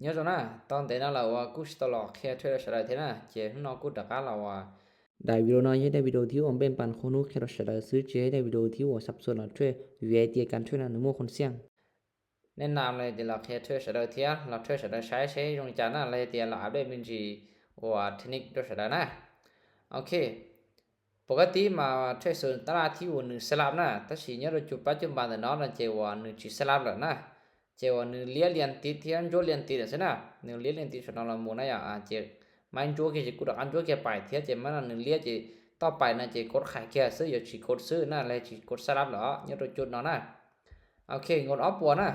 nhớ rồi na tao để nó là cú tao lọ khe thuê sẽ thế na chế nó cú đặc làได้วิดีโอน้อยได้วิดีโอที่ผมเป็นปันคนนู้นแค่เราจะซื้อเจได้วิดีโอที่ว่าสับสนเราช่วยวิธีการช่วยนั้นมั่วคนเสี่ยง nên làm này thì là khe thuê sẽ thế là thuê sẽ sai trong chán là lấy tiền là áp đây mình chỉ và technique đó sẽ na ok ปกติมาช่วยส่วนตลาดที่ว่า1สลับนะถ้าสิเนี่ยเราจุปัจจุบันเนาะนะเจว่า1จิสลับแล้วนะเจว่า1เลียนติดเทียนโจเลียนติดซะนะ1เลียนติดสนเราหมู่นะอย่าเจมันโจเกจิกุดอันโจเกไปเทียเจมัน1เลียเจต่อไปนะเจกดขายแค่ซื้ออย่าสิกดซื้อนะแล้วสิกดสลับเหรอเนี่ยเราจุดเนาะนะโอเคงดออฟปัวนะ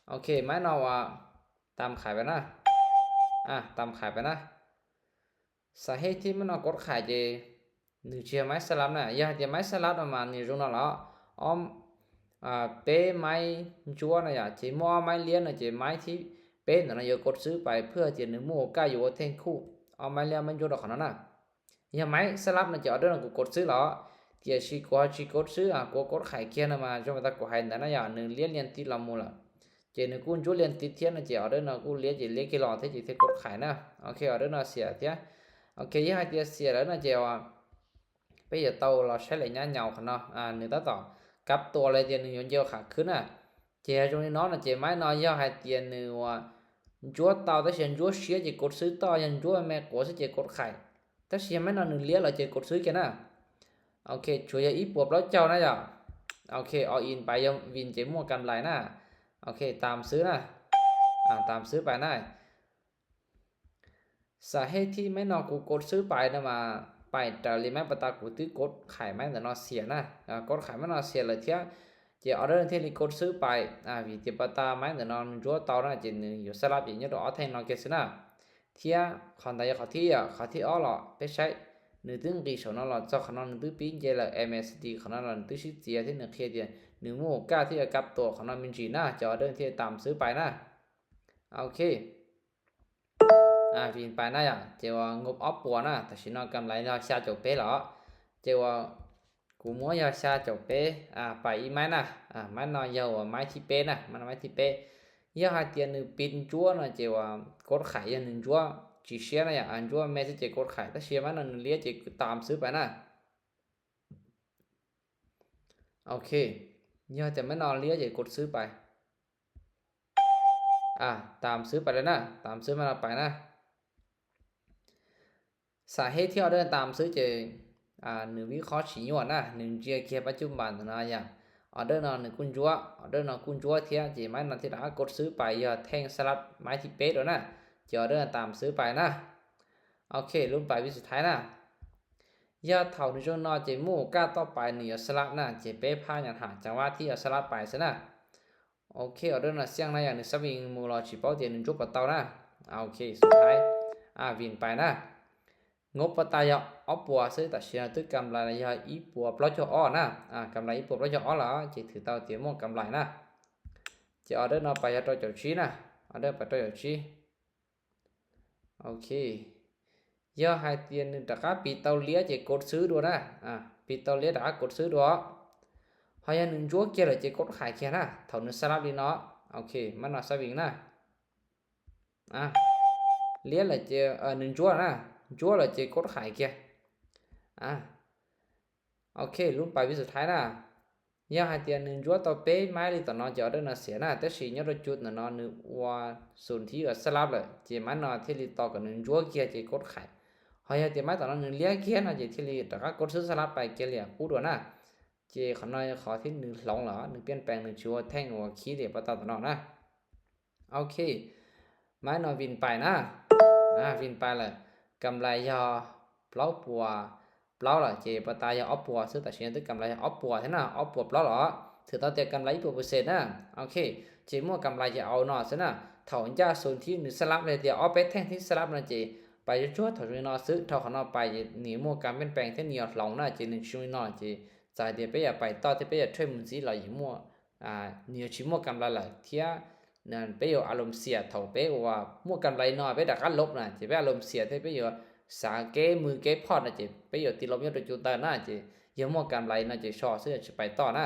โอเคไม้เนาะว่าตามขายไปนะตามขายไปนะสาเหตุที่มันเอากดขายเจ1เชียไม้สลับนะอย่าจะไม้สลับประมาณนี้ตรงนั้นแล้วอ้อมเป้ไม้จั่วนะอย่าจะมัวไม้เลี้ยนนะจะไม้ที่เป็นนะอย่ากดซื้อไปเพื่อจะ1หมู่ใกล้อยู่แท่งคู่เอาไม้เลี้ยนมันอยู่ดอกขนาดนั้นอย่าไม้สลับนะจะเอาเดินกูกดซื้อแล้วเตียสิกดซื้อกูกดขายเกียร์นะมาจนมาตะกูให้นะอย่า1เลียนติดลำมูล่ะเจ1กูจั่วเลียนติดเทียนนะจะเอาเดินกูเลียจะเลียกิโลเท่จะกดขายนะโอเคเอาเดินเสียเตียโอเคอย่าเตียเสียแล้วนะจะว่าbây giờ tàu là sẽ lại nhá nhau nó người ta tỏ cấpตัวเลยtiền nhiều nhiều khácขึ้นchè trong nó là chè máy nó do hai tiền nữa chúa tàu tới xem chúa xía chỉ cột sứ to nhân chúa mẹ của sẽ chỉ cột khải tới xem máy nó nửa lia là chỉ cột sứ kia nè ok chúa giờ ít buộc đó châu nè giờ ok all in ไปยังวินเจมั่วกันไหลนะโอเคตามซื้อนะตามซื้อไปนะสาเหตุที่ไม่นอกูกดซื้อไปนะมาไปแต่ลิแม่ปตากูตื้อกดขายแม่แต่นอเสียนะกดขายแม่นอเสียเลยเที่ยจะออเดอร์ที่ลิกดซื้อไปวิธีปตาแม่แต่นอนจั่วเตานะจะอยู่สลับอย่างนี้ดอกแทงนอเกสนะเที่ยคนใดเขาที่อ้อหรอไปใช้1ตึ้งกี่ชั่วโมงหรอเจ้าขนอน1ตึ้งปีนเจละ MSD ขนอน1ตึ้งสิเจียที่1เคเดีย1หมู่9ที่จะกลับตัวขนอนมินจีนะจะออเดอร์ที่ตามซื้อไปนะโอเควินไปนะอย่างเจว่างบออฟปัวนะแต่สินอกำไรเราชาจบเป้เหรอเจว่ากูมัวยาชาจบเป้ไปอีไม้นะมันนอยาวไม้ที่เป้นะมันไม้ที่เป้ยาหาเตียน1ปินจั่วนะเจว่ากดขายอย่าง1จั่วจิเสียนะอย่างอันจั่วแม่สิเจกดขายถ้าเสียมัน1เลียเจตามซื้อไปนะโอเคยาแต่มันนอนเลียเจกดซื้อไปตามซื้อไปแล้วนะตามซื้อมันเอาไปนะสาเหตุที่เราเดินตามซื้อเจ1วิเคราะห์ชี้ยวนะ1เจียเกียปัจจุบันนะอย่างออเดอร์น1กุญจัวออเดอร์นกุญจัวเทียจีไม้นที่เรากดซื้อไปอย่าแทงสลับไม้ที่เป๊ะแล้วนะจะออเดอร์ตามซื้อไปนะโอเคลุ้นไปวิสุดท้ายนะอย่าเท่าในช่วงนอเจหมู่ก้าต่อไปนี่สลับนะเจเป๊ะพาอย่างหาจังหวะที่สลับไปซะนะโอเคออเดอร์เสียงนะอย่าง1สวิงมูลฉีเป้าเตีย1จุดปะเตานะโอเคสุดท้ายวินไปนะงบปตายอปัวซื้อแต่เชียตึกกำไรยาอีปัวปลอจอนะกำไรอีปัวปลอจอแล้วจะถือเตาเตียมกำไรนะจะออเดอร์นอไปตัวเจ้าชี้นะออเดอร์ไปตัวเจ้าชี้โอเคยาให้เตียนตะกะปีเตาเลียจะกดซื้อดูนะปีเตาเลียตะกดซื้อดูพยาน1จั่วเกียร์จะกดขายแค่นะเท่านึงสลับดีเนาะโอเคมันน่ะสวิงนะเลียละจะ1จั่วนะจั่วlà chỉ cốt khải kia ok luôn bài suốt thái nè giờ hai tiềnนึงจั่วต่อเป้ไม้เลยต่อนอจะเอาเดินเสียนะแต่สิเนี่ยเราจุดน่ะนอนึว่าส่วนที่สลับเลยจะมันนอที่ลิต่อกับนึงจั่วเกียจะกดขายหอยจะไม้ต่อนอนึงเลี้ยเกียนะจะที่ลิแต่ก็กดซื้อสลับไปเกียเหลี่ยกูด้วยนะเจขน้อยขอที่1หลงเหรอ1เปลี่ยนแปลง1จั่วแท่งหัวขี้เดี๋ยวปะตาต่อนอนะโอเคไม้นอวินไปนะวินไปเลยกำไรยอเปล่าปัวเปล่าล่ะเจปตายออปัวซื้อแต่เชียนตึกกำไรออปัวthế nàoออปัวเปล่าหรอถือตอนแต่กำไรปัวเปอร์เซ็นต์นะโอเคเจมั่วกำไรจะเอาหน่อซะนะเท่าจ้าส่วนที่1สลับเลยเดี๋ยวเอาไปแท่งที่สลับนะเจไปชั่วๆเท่านี้นอซื้อเท่าขนอไปหนีมั่วการเปลี่ยนแปลงที่เหนียวหลงนะเจ1ชั่วโมงนอเจจ่ายเดี๋ยวไปอย่าไปต่อที่ไปอย่าช่วยมึงสิหล่อมั่วเหนียวชิมั่วกำไรหลายเที่ยนั่นไปอยู่อารมณ์เสียเท่าไปว่ามั่วกำไรน้อยไปดักกันลบนะเจไปอารมณ์เสียที่ไปอยู่สาเกมือเกพอดนะเจไปอยู่ติลมยอดจุตานะเจยังมั่วกำไรนะเจชอซื้อจะไปต่อนะ